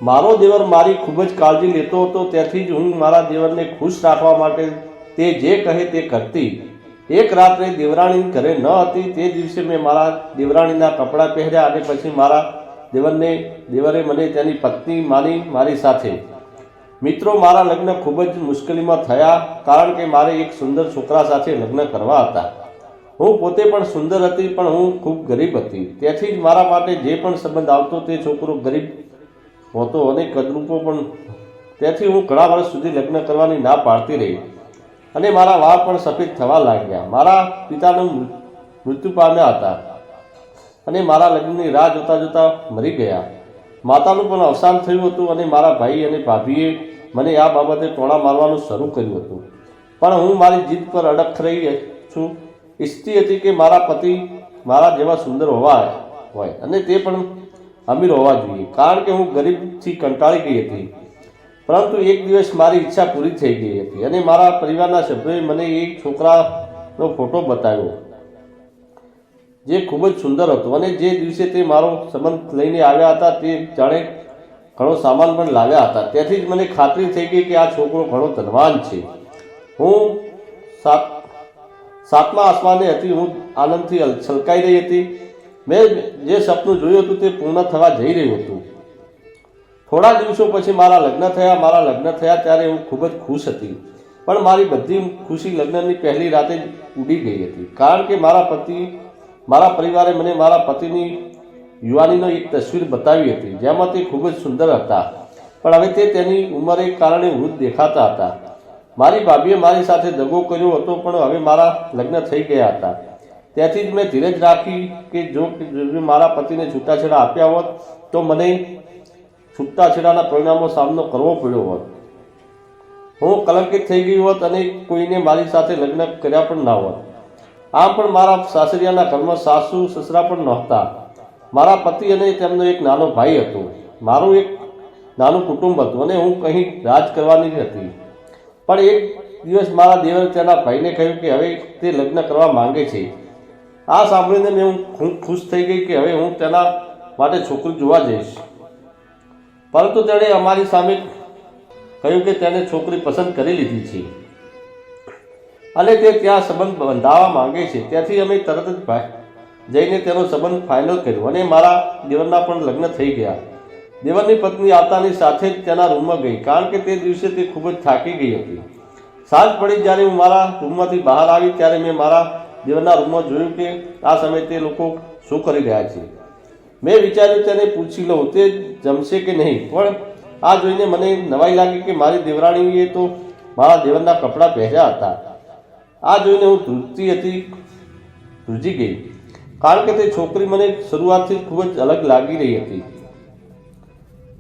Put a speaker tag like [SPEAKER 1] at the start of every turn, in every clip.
[SPEAKER 1] મારો દેવર મારી ખૂબ જ કાળજી લેતો હતો, તેથી જ હું મારા દેવરને ખુશ રાખવા માટે તે જે કહે તે કરતી. એક રાત્રે દેવરાણી ઘરે ન હતી. તે દિવસે મેં મારા દેવરાણીના કપડાં પહેર્યા અને પછી મારા દેવરે મને તેની પત્ની માની મારી સાથે. મિત્રો, મારા લગ્ન ખૂબ જ મુશ્કેલીમાં થયા, કારણ કે મારે એક સુંદર છોકરા સાથે લગ્ન કરવા હતા. હું પોતે પણ સુંદર હતી, પણ હું ખૂબ ગરીબ હતી. તેથી જ મારા માટે જે પણ સંબંધ આવતો તે છોકરો ગરીબ હતો અને કદરૂપો પણ. તેથી હું ઘણા વર્ષ સુધી લગ્ન કરવાની ના પાડતી રહી અને મારા વાળ પણ સફેદ થવા લાગ્યા. મારા પિતાનું મૃત્યુ પામ્યા હતા અને મારા લગ્નની રાહ જોતા જોતા મરી ગયા. માતાનું પણ અવસાન થયું હતું અને મારા ભાઈ અને ભાભીએ મને આ બાબતે ટોણા મારવાનું શરૂ કર્યું હતું. પણ હું મારી જીદ પર અડગ રહી છું. ઈચ્છતી હતી કે મારા પતિ મારા જેવા સુંદર હોય અને તે પણ અમીર હોવા જોઈએ, કારણ કે હું ગરીબથી કંટાળી ગઈ હતી. પરંતુ એક દિવસ મારી ઈચ્છા પૂરી થઈ ગઈ હતી અને મારા પરિવારના સભ્યોએ મને એક છોકરાનો ફોટો બતાવ્યો જે ખૂબ જ સુંદર હતો અને જે દિવસે તે મારો સંબંધ લઈને આવ્યા હતા તે જાણે ઘણો સામાન પણ લાવ્યા હતા. તેથી જ મને ખાતરી થઈ ગઈ કે આ છોકરો ઘણો ધનવાન છે. હું સાતમા આસમાને હતી. હું આનંદથી છલકાઈ રહી હતી. મેં જે સપનું જોયું હતું તે પૂર્ણ થવા જઈ રહ્યું હતું. થોડા દિવસો પછી મારા લગ્ન થયા ત્યારે હું ખૂબ જ ખુશ હતી. પણ મારી બધી ખુશી લગ્નની પહેલી રાતે જ ઉડી ગઈ હતી, કારણ કે મારા પરિવારે મને મારા પતિની યુવાનીનો એક તસવીર બતાવી હતી, જેમાં તે ખૂબ જ સુંદર હતા, પણ હવે તે તેની ઉંમરે કારણે વૃદ્ધ દેખાતા હતા. મારી ભાભીએ મારી સાથે દગો કર્યો હતો, પણ હવે મારા લગ્ન થઈ ગયા હતા. તેથી જ મેં ધીરજ રાખી કે જો મારા પતિને છૂટાછેડા આપ્યા હોત તો મને છૂટાછેડાના પરિણામો સામનો કરવો પડ્યો હોત. હું કલંકિત થઈ ગઈ હોત અને કોઈને મારી સાથે લગ્ન કર્યા પણ ના હોત. આમ પણ મારા સાસરિયાના ઘરમાં સાસુ સસરા પણ નહોતા. મારા પતિ અને તેમનો એક નાનો ભાઈ હતો. મારું એક નાનું કુટુંબ હતું અને હું કંઈ રાજ કરવાની હતી. પણ એક દિવસ મારા દેવરે તેના ભાઈને કહ્યું કે હવે તે લગ્ન કરવા માંગે છે. આ સાંભળીને મેં હું ખુશ થઈ ગઈ કે હવે હું તેના માટે છોકરી જોવા જઈશ. પરંતુ તેણે અમારી સામે કહ્યું કે તેને છોકરી પસંદ કરી લીધી છે અને તે ત્યાં સંબંધ બંધાવવા માંગે છે. તેથી અમે તરત જ જઈને તેનો સંબંધ ફાઇનલ કર્યો અને મારા દેવરના પણ લગ્ન થઈ ગયા. દેવરની પત્ની આવતાની સાથે જ તેના રૂમમાં ગઈ, કારણ કે તે દિવસે તે ખૂબ જ થાકી ગઈ હતી. સાંજ પડી જ્યારે હું મારા રૂમમાંથી બહાર આવી ત્યારે મેં મારા દેવરના રૂમમાં જોયું કે આ સમયે તે લોકો શું કરી રહ્યા છે. મેં વિચાર્યું તેને પૂછી લઉં તે જમશે કે નહીં, પણ આ જોઈને મને નવાઈ લાગી કે મારી દેવરાણીએ તો મારા દેવરના કપડાં પહેર્યા હતા. આ જોઈને હું ધ્રુજી ગઈ, કારણ કે તે છોકરી મને શરૂઆતથી ખૂબ જ અલગ લાગી રહી હતી.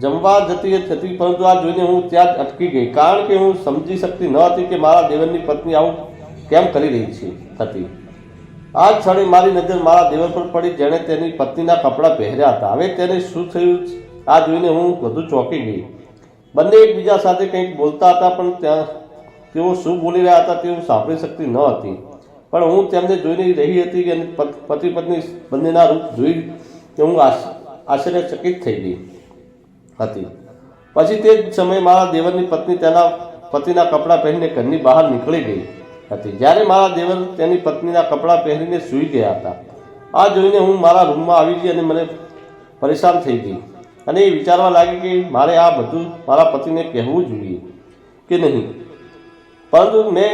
[SPEAKER 1] જમવા જતી હતી, પરંતુ આ જોઈને હું ત્યાં જ અટકી ગઈ, કારણ કે હું સમજી શકતી ન હતી કે મારા દેવરની પત્ની આવું કેમ કરી રહી હતી. આ ક્ષણે મારી નજર મારા દેવર પર પડી, જેણે તેની પત્નીના કપડાં પહેર્યા હતા. હવે તેને શું થયું આ જોઈને હું વધુ ચોંકી ગઈ. બંને એકબીજા સાથે કંઈક બોલતા હતા, પણ તેઓ શું બોલી રહ્યા હતા તે હું સાંભળી શકતી ન હતી. પણ હું તેમને જોઈને રહી હતી અને પતિ પત્ની બંનેના રૂપ જોઈ કે હું આશ્ચર્યચકિત થઈ ગઈ હતી. પછી તે જ સમયે મારા દેવરની પત્ની તેના પતિના કપડાં પહેરીને ઘરની બહાર નીકળી ગઈ હતી, જ્યારે મારા દેવર તેની પત્નીના કપડાં પહેરીને સૂઈ ગયા હતા. આ જોઈને હું મારા રૂમમાં આવી ગઈ અને મને પરેશાન થઈ ગઈ અને એ વિચારવા લાગી કે મારે આ બધું મારા પતિને કહેવું જોઈએ કે નહીં. પરંતુ મેં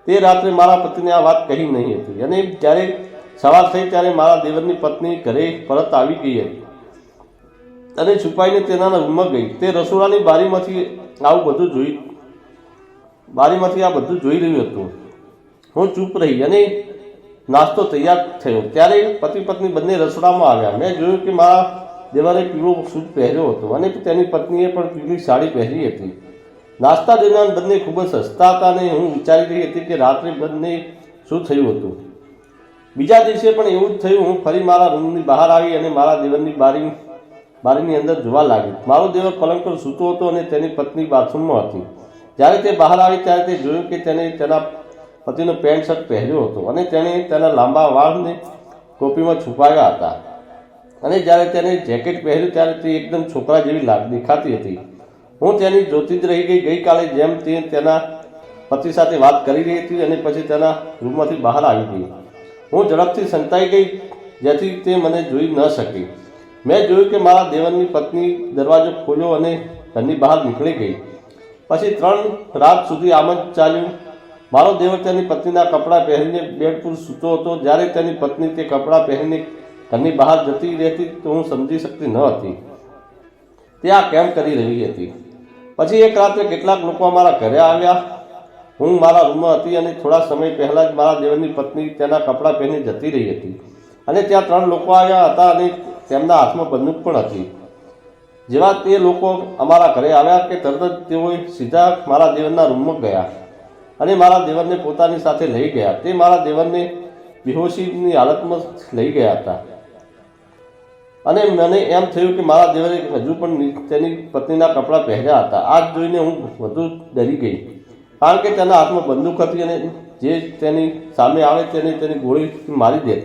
[SPEAKER 1] તે રાત્રે મારા પતિને આ વાત કહી નહીં હતી અને જ્યારે સવાર થઈ ત્યારે મારા દેવરની પત્ની ઘરે પરત આવી ગઈ હતી અને છુપાઈને તેના રૂમમાં ગઈ. તે રસોડાની બારીમાંથી આ બધું જોઈ રહ્યું હતું. હું ચૂપ રહી અને નાસ્તો તૈયાર થયો ત્યારે પતિ પત્ની બંને રસોડામાં આવ્યા. મેં જોયું કે મારા દેવરે પીળો સૂટ પહેર્યો હતો અને તેની પત્નીએ પણ પીળી સાડી પહેરી હતી. નાસ્તા દરમિયાન બંને ખૂબ જ સસ્તા હતા અને હું વિચારી રહી હતી કે રાત્રે બંને શું થયું હતું. બીજા દિવસે પણ એવું જ થયું. હું ફરી મારા રૂમની બહાર આવી અને મારા દેવરની બારીની અંદર જોવા લાગી. મારો દેવર પલંગ પર સૂતો હતો અને તેની પત્ની બાથરૂમમાં હતી. જ્યારે તે બહાર આવી ત્યારે તે જોયું કે તેણે તેના પતિનો પેન્ટ શર્ટ પહેર્યો હતો અને તેણે તેના લાંબા વાળને ટોપીમાં છુપાવ્યા હતા. અને જ્યારે તેને જેકેટ પહેર્યું ત્યારે તે એકદમ છોકરા જેવી દેખાતી હતી. હું તેની જોતી જ રહી ગઈ. ગઈકાલે જેમ તે તેના પતિ સાથે વાત કરી રહી હતી અને પછી તેના રૂમમાંથી બહાર આવી ગઈ. હું ઝડપથી સંતાઈ ગઈ જેથી તે મને જોઈ ન શકી. મેં જોયું કે મારા દેવરની પત્ની દરવાજો ખોલ્યો અને ઘરની બહાર નીકળી ગઈ. પછી 3 રાત સુધી આમ જ ચાલ્યું. મારો દેવર તેની પત્નીના કપડાં પહેરીને બેડ પર સૂતો હતો. જ્યારે તેની પત્ની તે કપડાં પહેરીને ઘરની બહાર જતી રહેતી તો હું સમજી શકતી ન હતી તે આ કેમ કરી રહી હતી. પછી એક રાત્રે કેટલાક લોકો અમારા ઘરે આવ્યા. હું મારા રૂમમાં હતી અને થોડા સમય પહેલાં જ મારા દેવરની પત્ની તેના કપડાં પહેરીને જતી રહી હતી અને ત્યાં 3 લોકો આવ્યા હતા અને તેમના હાથમાં બંદૂક પણ હતી. જેવા તે લોકો અમારા ઘરે આવ્યા કે તરત જ તેઓએ સીધા મારા દેવરના રૂમમાં ગયા અને મારા દેવરને પોતાની સાથે લઈ ગયા. તે મારા દેવરને બેહોશીની હાલતમાં લઈ ગયા હતા અને મને એમ થયું કે મારા દેવરે હજુ પણ તેની પત્નીના કપડાં પહેર્યા હતા. આ જોઈને હું વધુ ડરી ગઈ કારણ કે તેના હાથમાં બંદૂક હતી અને જે તેની સામે આવે તેની ગોળી મારી દે.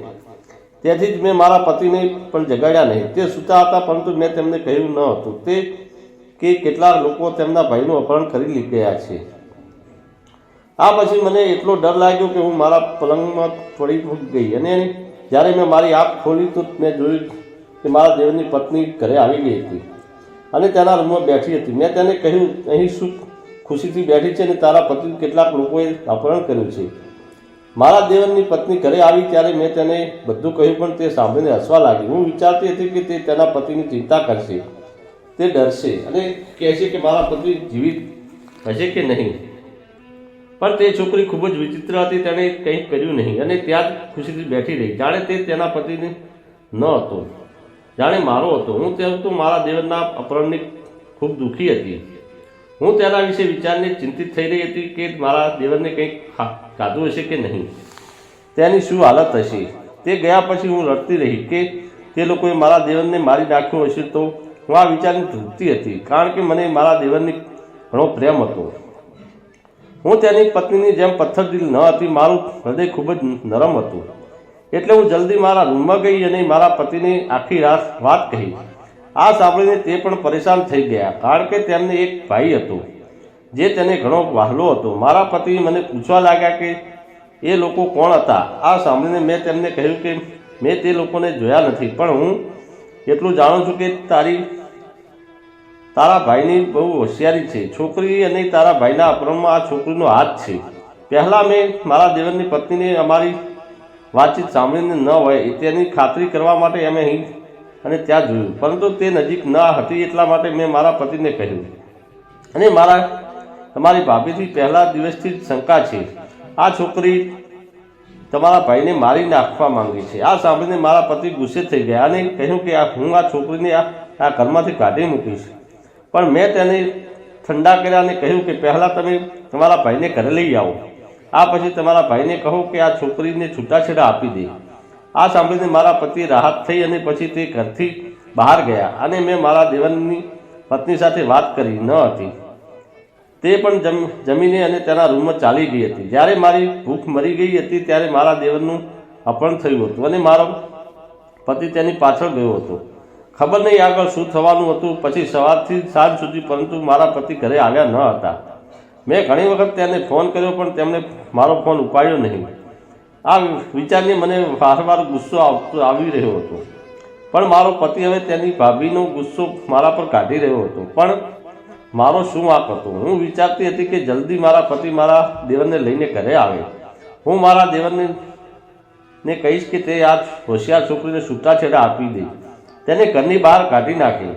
[SPEAKER 1] તેથી જ મેં મારા પતિને પણ જગાડ્યા નહીં. તે સૂતા હતા પરંતુ મેં તેમને કહ્યું ન હતું તે કે કેટલાક લોકો તેમના ભાઈનું અપહરણ કરી ગયા છે. આ પછી મને એટલો ડર લાગ્યો કે હું મારા પલંગમાં પડી ગઈ અને જ્યારે મેં મારી આંખ ખોલી તો મેં જોયું કે મારા દેવરની પત્ની ઘરે આવી ગઈ હતી અને તેના રૂમમાં બેઠી હતી. મેં તેને કહ્યું, અહીં શું ખુશીથી બેઠી છે અને તારા પતિ કેટલાક લોકોએ અપહરણ કર્યું છે. મારા દેવરની પત્ની ઘરે આવી ત્યારે મેં તેને બધું કહ્યું પણ તે સાંભળીને હસવા લાગી. હું વિચારતી હતી કે તે તેના પતિની ચિંતા કરશે, તે ડરશે અને કહેશે કે મારા પતિ જીવિત હશે કે નહીં. પણ તે છોકરી ખૂબ જ વિચિત્ર હતી. તેણે કંઈ કર્યું નહીં અને ત્યાં જ ખુશીથી બેઠી રહી જાણે તે તેના પતિને ન હતો, જાણે મારો હતો. હું તો મારા દેવરના અપહરણની ખૂબ દુઃખી હતી. હું તેના વિશે વિચારને ચિંતિત થઈ રહી હતી કે મારા દેવરને કંઈક ખાધું હશે કે નહીં, તેની શું હાલત હશે. તે ગયા પછી હું રડતી રહી કે તે લોકોએ મારા દેવરને મારી નાખ્યો હશે. તો હું આ વિચારની ધ્રુવતી હતી કારણ કે મને મારા દેવરની ઘણો પ્રેમ હતો. હું તેની પત્નીની જેમ પથ્થરદિલ ન હતી. મારું હૃદય ખૂબ જ નરમ હતું. એટલે હું જલ્દી મારા રૂમમાં ગઈ અને મારા પતિને આખી વાત કહી. આ સાંભળીને તે પણ પરેશાન થઈ ગયા કારણ કે તેમને એક ભાઈ હતો જે તેને ઘણો વહાલો હતો. મારા પતિ મને પૂછવા લાગ્યા કે એ લોકો કોણ હતા. આ સાંભળીને મેં તેમને કહ્યું કે મેં તે લોકોને જોયા નથી પણ હું એટલું જાણું છું કે તારા ભાઈની બહુ હોશિયારી છે. છોકરી અને તારા ભાઈના અપહરણમાં આ છોકરીનો હાથ છે. પહેલાં મેં મારા દેવરની પત્નીને અમારી વાતચીત સાંભળીને ન હોય તેની ખાતરી કરવા માટે અમે અહીં અને ત્યાં જોયું પરંતુ તે નજીક ન હતી. એટલા માટે મેં મારા પતિને કહ્યું અને તમારી ભાભીથી પહેલા દિવસથી જ શંકા છે. આ છોકરી તમારા ભાઈને મારી નાખવા માંગે છે. આ સાંભળીને મારા પતિ ગુસ્સે થઈ ગયા અને કહ્યું કે હું આ છોકરીને આ ઘરમાંથી કાઢી મૂકીશ. પણ મેં તેને ઠંડા કર્યા અને કહ્યું કે પહેલાં તમે તમારા ભાઈને ઘરે લઈ આવો. આ પછી તમારા ભાઈને કહો કે આ છોકરીને છૂટાછેડા આપી દે. આ સાંભળીને મારા પતિએ રાહત થઈ અને પછી તે ઘરથી બહાર ગયા અને મેં મારા દેવરની પત્ની સાથે વાત કરી ન હતી. તે પણ જમીને અને તેના રૂમમાં ચાલી ગઈ હતી. જ્યારે મારી ભૂખ મરી ગઈ હતી ત્યારે મારા દેવરનું અપહરણ થયું હતું અને મારો પતિ તેની પાછળ ગયો હતો. ખબર નહીં આગળ શું થવાનું હતું. પછી સવારથી સાંજ સુધી પરંતુ મારા પતિ ઘરે આવ્યા ન હતા. મેં ઘણી વખત તેને ફોન કર્યો પણ તેમણે મારો ફોન ઉપાડ્યો નહીં. આ વિચારને મને વારંવાર ગુસ્સો આવી રહ્યો હતો પણ મારો પતિ હવે તેની ભાભીનો ગુસ્સો મારા પર કાઢી રહ્યો હતો. પણ મારો શું વાંક હતો? હું વિચારતી હતી કે જલ્દી મારા પતિ મારા દેવરને લઈને ઘરે આવે. હું મારા દેવરને કહીશ કે તે આ હોશિયાર છોકરીને છૂટાછેડા આપી દે, તેને ઘરની બહાર કાઢી નાખે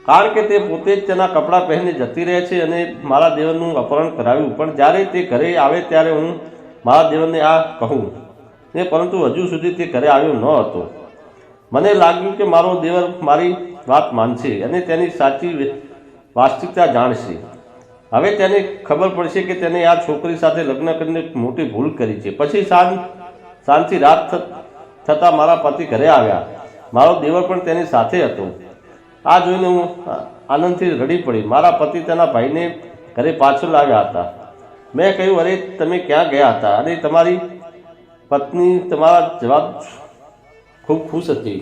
[SPEAKER 1] કારણ કે તે પોતે જ તેના કપડાં પહેરીને જતી રહે છે અને મારા દેવરનું અપહરણ કરાવ્યું. પણ જ્યારે તે ઘરે આવે ત્યારે હું મારા દેવરને આ કહું ને પરંતુ હજુ સુધી તે ઘરે આવ્યો ન હતો. મને લાગ્યું કે મારો દેવર મારી વાત માનશે અને તેની સાચી વાસ્તવિકતા જાણશે. હવે તેને ખબર પડશે કે તેને આ છોકરી સાથે લગ્ન કરીને મોટી ભૂલ કરી છે. પછી સાંજથી રાત થતાં મારા પતિ ઘરે આવ્યા. મારો દેવર પણ તેની સાથે હતો. આ જોઈને હું આનંદથી રડી પડી. મારા પતિ તેના ભાઈને ઘરે પાછળ લાવ્યા હતા. મેં કહ્યું, અરે તમે ક્યાં ગયા હતા? અને તમારી પત્ની તમારા જવાબ ખૂબ ખુશ હતી.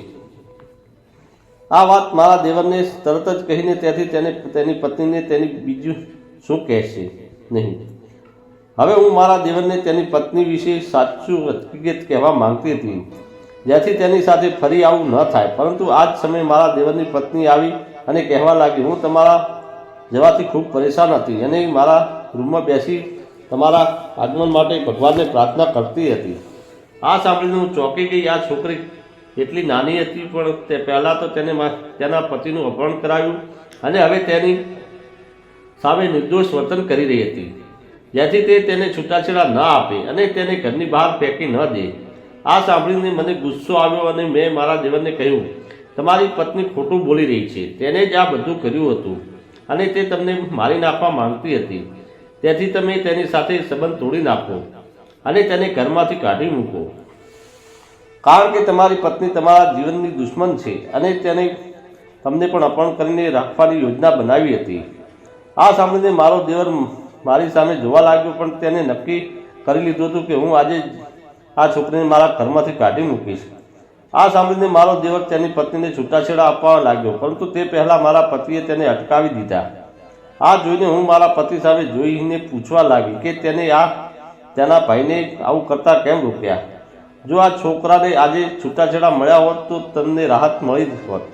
[SPEAKER 1] આ વાત મારા દેવરને તરત જ કહીને ત્યાંથી તેની પત્નીને તેની બીજું શું કહેશે નહીં. હવે હું મારા દેવરને તેની પત્ની વિશે સાચું હકીકત કહેવા માંગતી હતી, જેથી તેની સાથે ફરી આવું ન થાય. પરંતુ આ જ સમયે મારા દેવરની પત્ની આવી અને કહેવા લાગી, હું તમારા જવાથી ખૂબ પરેશાન હતી અને મારા રૂમમાં બેસી તમારા આગમન માટે ભગવાનને પ્રાર્થના કરતી હતી. આ સાંભળીને હું ચોંકી ગઈ. આ છોકરી એટલી નાની હતી, પણ તે પહેલાં તો તેને તેના પતિનું અપહરણ કરાવ્યું અને હવે તેની સામે નિર્દોષ વર્તન કરી રહી હતી, જેથી તે તેને છૂટાછેડા ન આપે અને તેને ઘરની બહાર ફેંકી ન દે. આ સાંભળીને મને ગુસ્સો આવ્યો અને મેં મારા દેવરને કહ્યું, તમારી પત્ની ખોટું બોલી રહી છે. તેને જ આ બધું કર્યું હતું અને તે તમને મારી નાખવા માંગતી હતી. તેથી તમે તેની સાથે સંબંધ તોડી નાખો અને તેને ઘરમાંથી કાઢી મૂકો, કારણ કે તમારી પત્ની તમારા જીવનની દુશ્મન છે અને તમને પણ અપહરણ કરીને રાખવાની યોજના બનાવી હતી. આ સાંભળીને મારો દેવર મારી સામે જોવા લાગ્યો, પણ તેને નક્કી કરી લીધું હતું કે હું આજે આ છોકરીને મારા ઘરમાંથી કાઢી મૂકીશ. આ સાંભળીને મારો દેવર તેની પત્નીને છૂટાછેડા આપવા લાગ્યો, પરંતુ તે પહેલાં મારા પતિએ તેને અટકાવી દીધા. આ જોઈને હું મારા પતિ સામે જોઈને પૂછવા લાગી કે તેને તેના ભાઈને આવું કરતા કેમ રોક્યા. જો આ છોકરાને આજે છૂટાછેડા મળ્યા હોત તો તમને રાહત મળી હોત.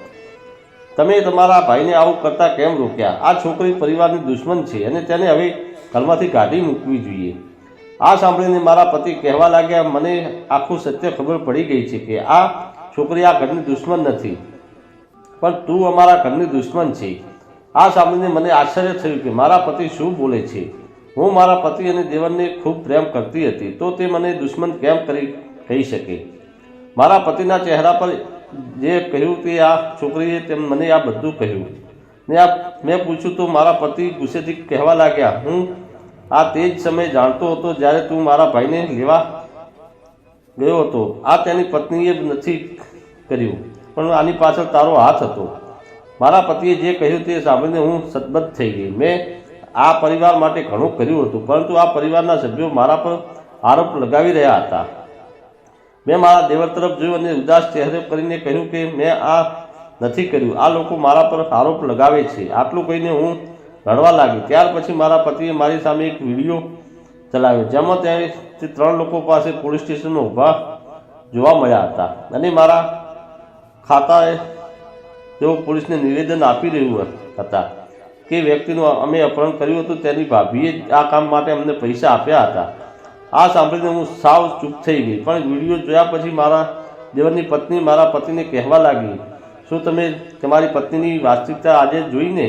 [SPEAKER 1] તમે તમારા ભાઈને આવું કરતા કેમ રોક્યા? આ છોકરી પરિવારની દુશ્મન છે અને તેને હવે ઘરમાંથી કાઢી મૂકવી જોઈએ. આ સાંભળીને મારા પતિ કહેવા લાગ્યા, મને આખું સત્ય ખબર પડી ગઈ છે કે આ છોકરી આ ઘરની દુશ્મન નથી, પણ તું અમારા ઘરની દુશ્મન છે. આ સાંભળીને મને આશ્ચર્ય થયું કે મારા પતિ શું બોલે છે. હું મારા પતિ અને દેવરને ખૂબ પ્રેમ કરતી હતી, તો તે મને દુશ્મન કેમ કહી શકે? મારા પતિના ચહેરા પર જે કહ્યું તે આ છોકરીએ મને આ બધું કહ્યું ને મેં પૂછ્યું તો મારા પતિ ગુસ્સેથી કહેવા લાગ્યા, હું આ તે જ સમયે જાણતો હતો જ્યારે તું મારા ભાઈને લેવા ગયો હતો. આ તેની પત્નીએ નથી કર્યું, પણ આની પાછળ તારો હાથ હતો. મારા પતિએ જે કહ્યું તે સાંભળીને હું સતબદ્ધ થઈ ગઈ. મેં આ પરિવાર માટે ઘણું કર્યું હતું, પરંતુ આ પરિવારના સભ્યો મારા પર આરોપ લગાવી રહ્યા હતા. મેં મારા દેવર તરફ જોયું અને ઉદાસ ચહેરે કરીને કહ્યું કે મેં આ નથી કર્યું, આ લોકો મારા પર આરોપ લગાવે છે. આટલું કહીને હું રડવા લાગી. ત્યાર પછી મારા પતિએ મારી સામે એક વિડીયો ચલાવ્યો, જેમાં તે 3 લોકો પાસે પોલીસ સ્ટેશનમાં ઊભા જોવા મળ્યા હતા અને મારા ખાતાએ તેઓ પોલીસને નિવેદન આપી રહ્યા હતા કે વ્યક્તિનું અમે અપહરણ કર્યું હતું, તેની ભાભીએ આ કામ માટે અમને પૈસા આપ્યા હતા. આ સાંભળીને હું સાવ ચૂપ થઈ ગઈ. પણ વિડીયો જોયા પછી મારા દેવરની પત્ની મારા પતિને કહેવા લાગી, શું તમે તમારી પત્નીની વાસ્તવિકતા આજે જોઈને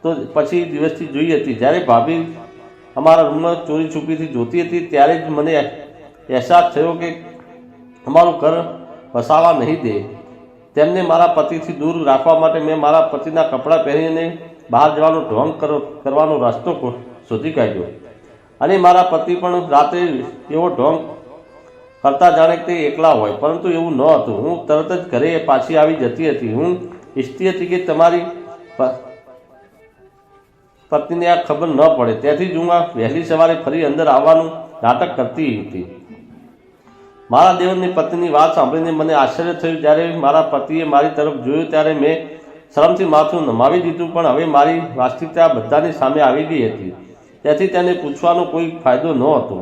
[SPEAKER 1] તો પછી દિવસથી જોઈ હતી? જ્યારે ભાભી અમારા રૂમમાં ચોરી છુપીથી જોતી હતી ત્યારે જ મને અહેસાસ થયો કે અમારું ઘર વસાવા નહીં દે. તેમને મારા પતિથી દૂર રાખવા માટે મેં મારા પતિના કપડાં પહેરીને બહાર જવાનો ઢોંગ કરવાનો રસ્તો શોધી કાઢ્યો અને મારા પતિ પણ રાતે એવો ઢોંગ કરતા જાણે તે એકલા હોય, પરંતુ એવું ન હતું. હું તરત જ ઘરે પાછી આવી જતી હતી. હું ઈચ્છતી હતી કે તમારી પત્નીને આ ખબર ન પડે, તેથી જ હું આ વહેલી સવારે ફરી અંદર આવવાનું નાટક કરતી હતી. મારા દેવરની પત્નીની વાત સાંભળીને મને આશ્ચર્ય થયું. જ્યારે મારા પતિએ મારી તરફ જોયું ત્યારે મેં શરમથી માથું નમાવી દીધું, પણ હવે મારી વાસ્તવિકતા બધાની સામે આવી ગઈ હતી. તેથી તેને પૂછવાનો કોઈ ફાયદો ન હતો.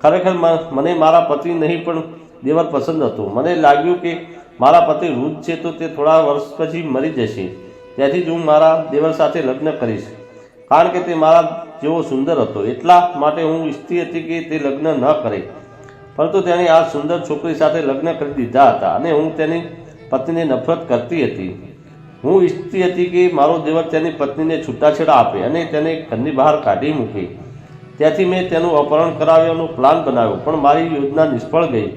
[SPEAKER 1] ખરેખર મને મારા પતિ નહીં પણ દેવર પસંદ હતો. મને લાગ્યું કે મારા પતિ વૃદ્ધ છે તો તે થોડા વર્ષ પછી મરી જશે, તેથી જ હું મારા દેવર સાથે લગ્ન કરીશ, કારણ કે તે મારા જેવો સુંદર હતો. એટલા માટે હું ઈચ્છતી હતી કે તે લગ્ન ન કરે, પરંતુ તેણે આ સુંદર છોકરી સાથે લગ્ન કરી દીધા હતા અને હું તેની પત્નીને નફરત કરતી હતી. હું ઈચ્છતી હતી કે મારો દેવર તેની પત્નીને છૂટાછેડા આપે અને તેને ઘરની બહાર કાઢી મૂકે. તેથી મેં તેનું અપહરણ કરાવવાનો પ્લાન બનાવ્યો, પણ મારી યોજના નિષ્ફળ ગઈ.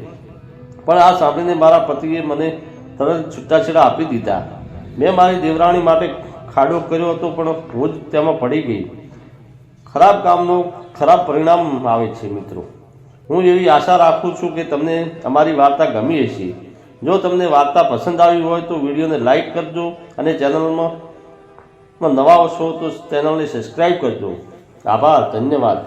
[SPEAKER 1] પણ આ સાંભળીને મારા પતિએ મને તરત છૂટાછેડા આપી દીધા. મેં મારી દેવરાણી માટે ખાડો કર્યો હતો, પણ હું જ તેમાં પડી ગઈ. ખરાબ કામનું ખરાબ પરિણામ આવે છે. મિત્રો, હું એવી આશા રાખું છું કે તમને અમારી વાર્તા ગમી હશે. જો તમને વાર્તા પસંદ આવી હોય તો વિડીયોને લાઈક કરજો અને ચેનલમાં નવા છો તો ચેનલને સબસ્ક્રાઈબ કરજો. આભાર, ધન્યવાદ.